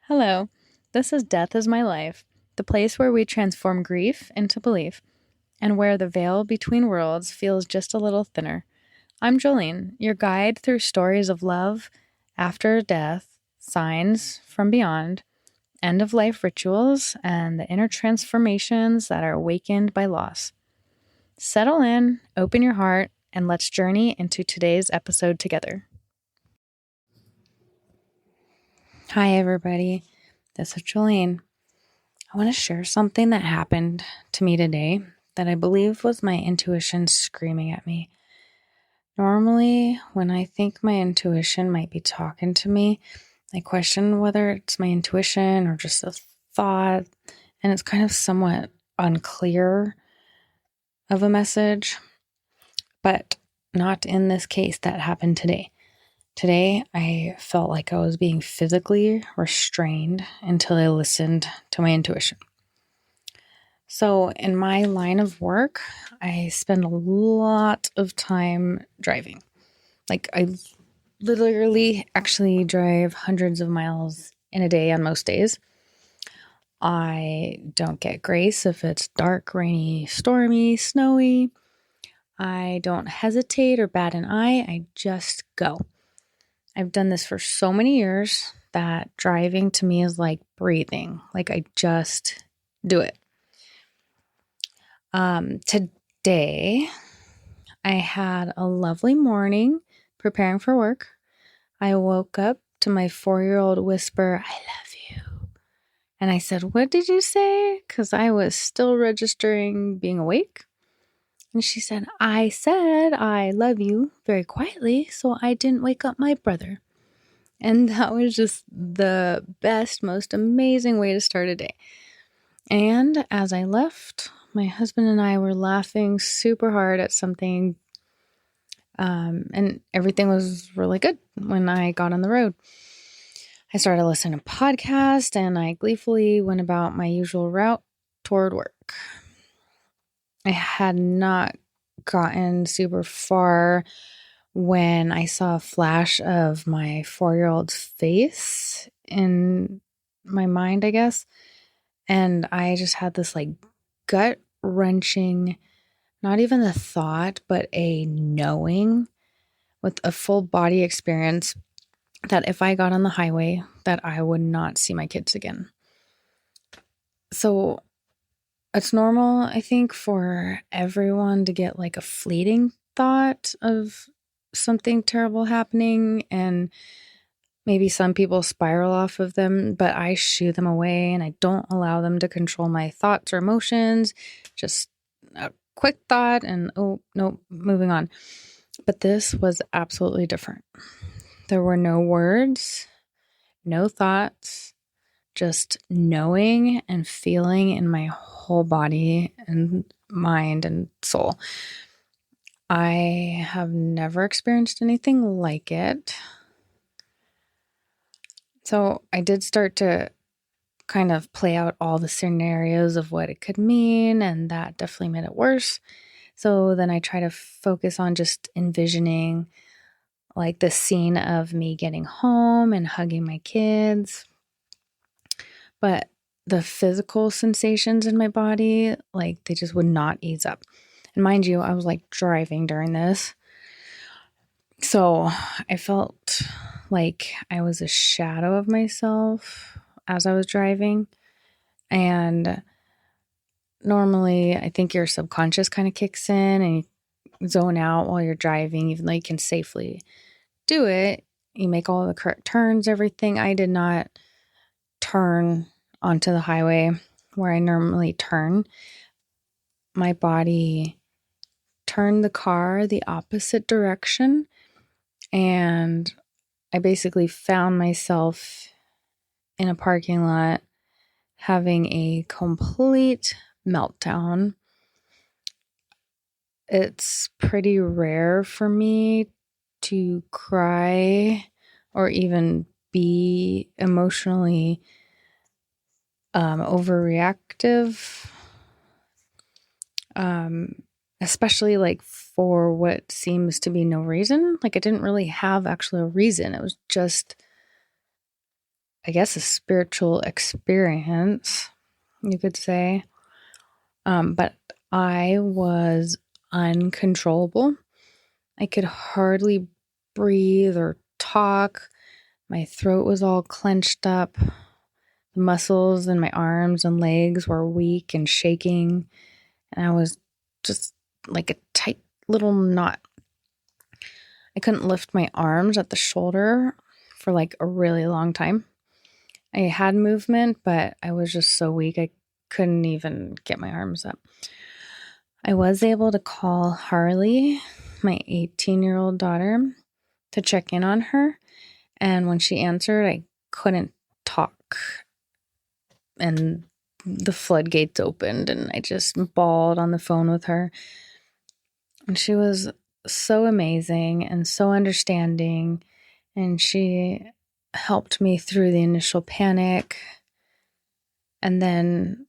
Hello, this is Death is My Life, the place where we transform grief into belief and where the veil between worlds feels just a little thinner. I'm Jolene, your guide through stories of love, after death, signs from beyond, end of life rituals, and the inner transformations that are awakened by loss. Settle in, open your heart, and let's journey into today's episode together. Hi, everybody. This is Jolene. I want to share something that happened to me today that I believe was my intuition screaming at me. Normally, when I think my intuition might be talking to me, I question whether it's my intuition or just a thought, and it's kind of somewhat unclear of a message, but not in this case that happened today. Today, I felt like I was being physically restrained until I listened to my intuition. So, in my line of work, I spend a lot of time driving. Like, I literally actually drive hundreds of miles in a day on most days. I don't get grace if it's dark, rainy, stormy, snowy. I don't hesitate or bat an eye. I just go. I've done this for so many years that driving to me is like breathing. Like, I just do it. Today, I had a lovely morning preparing for work. I woke up to my 4-year-old whisper, "I love you." And I said, "What did you say?" Because I was still registering being awake. And she said, "I said I love you," very quietly, so I didn't wake up my brother. And that was just the best, most amazing way to start a day. And as I left, my husband and I were laughing super hard at something, and everything was really good when I got on the road. I started listening to podcasts, and I gleefully went about my usual route toward work. I had not gotten super far when I saw a flash of my 4-year-old's face in my mind, I guess. And I just had this like gut wrenching, not even the thought, but a knowing with a full body experience that if I got on the highway, that I would not see my kids again. So it's normal, I think, for everyone to get like a fleeting thought of something terrible happening, and maybe some people spiral off of them, but I shoo them away and I don't allow them to control my thoughts or emotions. Just a quick thought and, oh, no, moving on. But this was absolutely different. There were no words, no thoughts, just knowing and feeling in my whole body and mind and soul. I have never experienced anything like it. So I did start to kind of play out all the scenarios of what it could mean, and that definitely made it worse. So then I try to focus on just envisioning like the scene of me getting home and hugging my kids. But the physical sensations in my body, like they just would not ease up. And mind you, I was like driving during this. So I felt like I was a shadow of myself as I was driving. And normally, I think your subconscious kind of kicks in and you zone out while you're driving, even though you can safely do it. You make all the correct turns, everything. I did not turn onto the highway where I normally turn. My body turned the car the opposite direction, and I basically found myself in a parking lot having a complete meltdown. It's pretty rare for me to cry or even be emotionally overreactive, especially like for what seems to be no reason. Like I didn't really have actually a reason. It was just, I guess, a spiritual experience, you could say. But I was uncontrollable. I could hardly breathe or talk. My throat was all clenched up. The muscles in my arms and legs were weak and shaking. And I was just like a tight little knot. I couldn't lift my arms at the shoulder for like a really long time. I had movement, but I was just so weak I couldn't even get my arms up. I was able to call Harley, my 18-year-old daughter, to check in on her. And when she answered, I couldn't talk. And the floodgates opened and I just bawled on the phone with her. And she was so amazing and so understanding. And she helped me through the initial panic. And then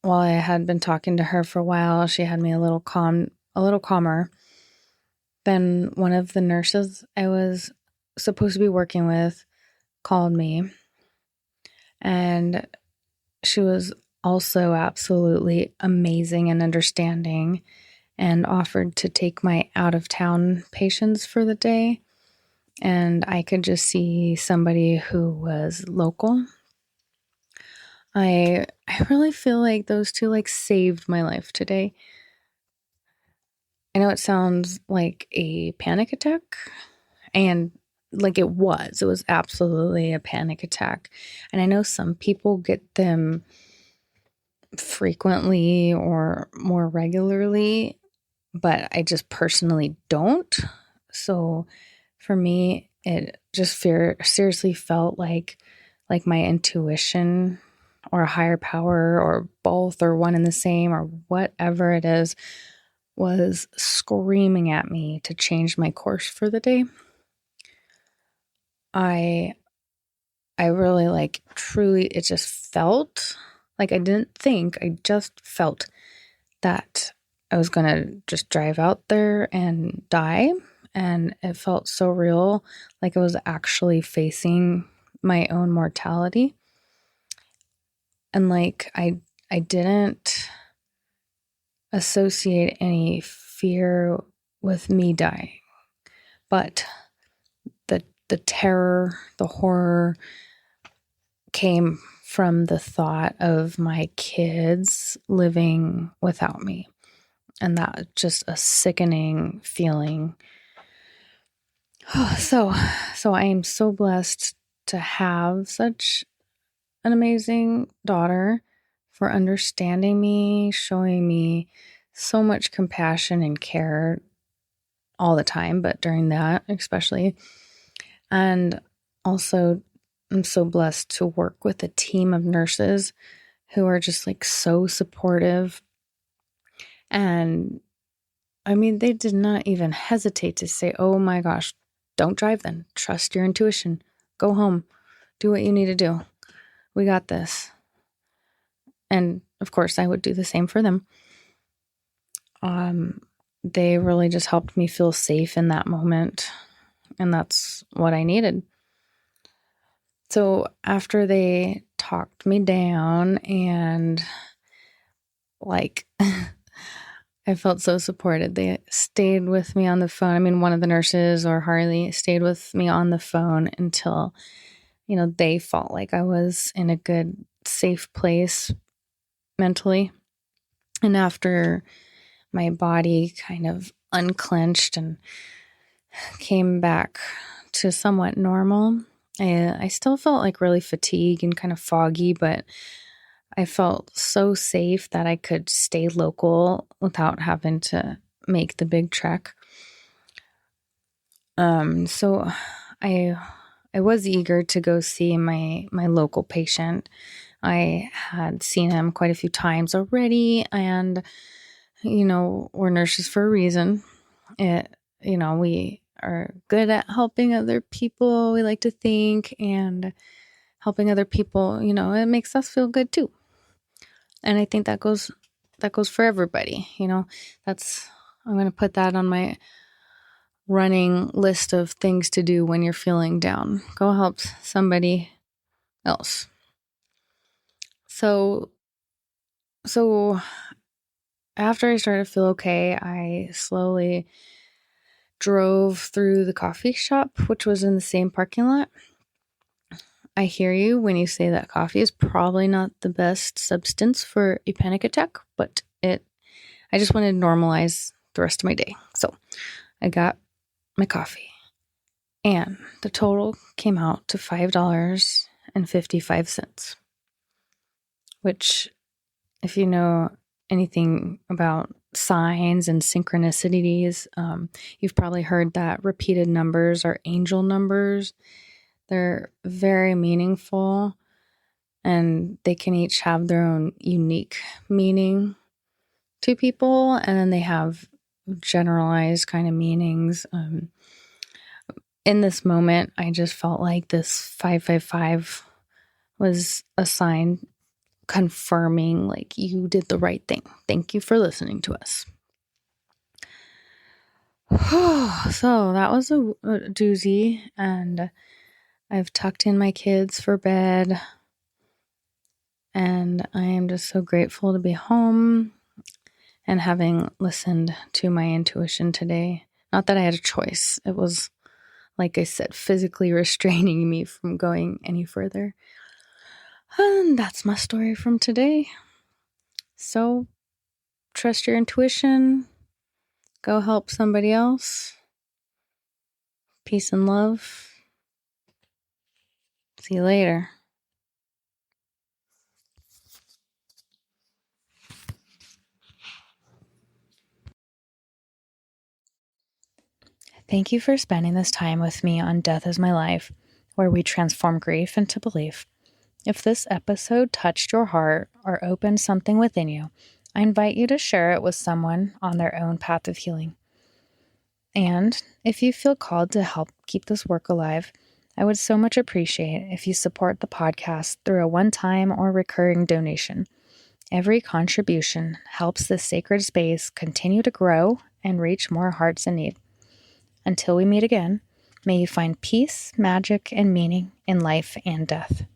while I had been talking to her for a while, she had me a little calmer. Then one of the nurses I was supposed to be working with called me, and she was also absolutely amazing and understanding, and offered to take my out of town patients for the day. And I could just see somebody who was local. I really feel like those two like saved my life today. I know it sounds like a panic attack, and like it was absolutely a panic attack. And I know some people get them frequently or more regularly, but I just personally don't. So for me, it just seriously felt like my intuition or a higher power or both or one and the same or whatever it is was screaming at me to change my course for the day. I really like truly, it just felt like I didn't think, I just felt that I was going to just drive out there and die. And it felt so real, like I was actually facing my own mortality. And like I didn't associate any fear with me dying, but the terror, the horror came from the thought of my kids living without me. And that just a sickening feeling. So I am so blessed to have such an amazing daughter for understanding me, showing me so much compassion and care all the time, but during that especially. And also, I'm so blessed to work with a team of nurses who are just like so supportive. And I mean, they did not even hesitate to say, oh my gosh, don't drive then. Trust your intuition. Go home. Do what you need to do. We got this. And of course, I would do the same for them. They really just helped me feel safe in that moment. And that's what I needed. So after they talked me down and like, I felt so supported. They stayed with me on the phone. I mean, one of the nurses or Harley stayed with me on the phone until, they felt like I was in a good, safe place mentally. And after my body kind of unclenched and came back to somewhat normal, I still felt like really fatigued and kind of foggy, but I felt so safe that I could stay local without having to make the big trek. So I was eager to go see my local patient. I had seen him quite a few times already, and we're nurses for a reason. We are good at helping other people, we like to think, and helping other people, it makes us feel good too. And I think that goes for everybody, I'm going to put that on my running list of things to do when you're feeling down. Go help somebody else. So after I started to feel okay, I slowly drove through the coffee shop, which was in the same parking lot. I hear you when you say that coffee is probably not the best substance for a panic attack, but I just wanted to normalize the rest of my day. So I got my coffee, and the total came out to $5.55, which, if you know anything about signs and synchronicities, you've probably heard that repeated numbers are angel numbers. They're very meaningful, and they can each have their own unique meaning to people, and then they have generalized kind of meanings. In this moment, I just felt like this 555 was a sign confirming, like, you did the right thing. Thank you for listening to us. So that was a doozy, and I've tucked in my kids for bed, and I am just so grateful to be home and having listened to my intuition today. Not that I had a choice. It was, like I said, physically restraining me from going any further. And that's my story from today. So trust your intuition. Go help somebody else. Peace and love. See you later. Thank you for spending this time with me on Death is My Life, where we transform grief into belief. If this episode touched your heart or opened something within you, I invite you to share it with someone on their own path of healing. And if you feel called to help keep this work alive, I would so much appreciate if you support the podcast through a one-time or recurring donation. Every contribution helps this sacred space continue to grow and reach more hearts in need. Until we meet again, may you find peace, magic, and meaning in life and death.